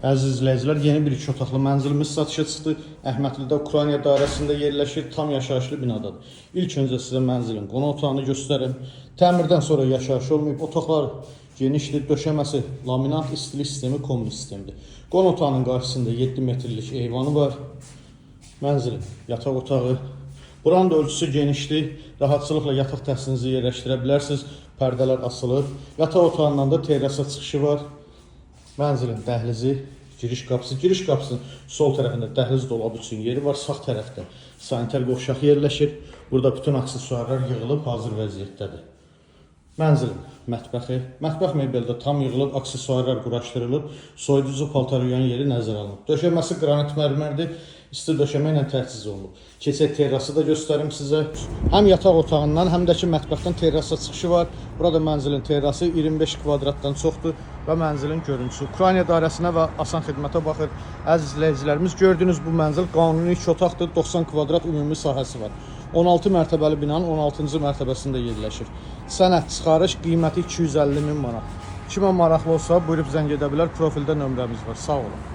Əziz izləyicilər, yeni bir 2 otaqlı mənzilimiz satışa çıxdı. Əhmədlidə Ukrayna dairəsində yerləşir, tam yaşayışlı binadadır. İlk öncə sizə mənzilin qonaq otağını göstərim. Təmirdən sonra yaşayış olmayıb, otaqlar genişdir, döşəməsi laminat, istilik sistemi, kombi sistemidir. Qonaq otağının qarşısında 7 metrlik eyvanı var. Mənzilin yataq otağı. Buranın da ölçüsü genişdir, rahatçılıqla yataq təslinizi yerləşdirə bilərsiniz. Pərdələr asılır. Yataq otağından da terrasa çıxışı var. Mənzilin dəhlizi, giriş qapısının sol tərəfində dəhliz dolabı üçün yeri var, sağ tərəfdə sanitar qovşaq yerləşir. Burada bütün aksesuarlar yığılıb, hazır vəziyyətdədir. Mənzilin mətbəxi, mətbəx mebeldə tam yığılıb, aksesuarlar quraşdırılıb, soyuducu paltar yuyan yeri nəzərə alınıb. Döşəməsi qranit mərmərdir, isti döşəmə ilə təchiz olunub. Keçək terrası da göstərim sizə. Həm yataq otağından, həm də ki mətbəxdən terrasa çıxışı var. Burada mənzilin terrası 25 kvadratdan çoxdur və mənzilin görüntüsü Ukrayna dairəsinə və asan xidmətə baxır. Əziz izləyicilərimiz, gördüyünüz bu mənzil qanuni 2 otaqdır, 90 kvadrat ümumi sahəsi var. 16 mərtəbəli binanın 16-cı mərtəbəsində yerləşir. Sənəd çıxarış qiyməti 250 min manat. Kimə maraqlı olsa buyurub zəng edə bilər, profildə nömrəmiz var. Sağ olun.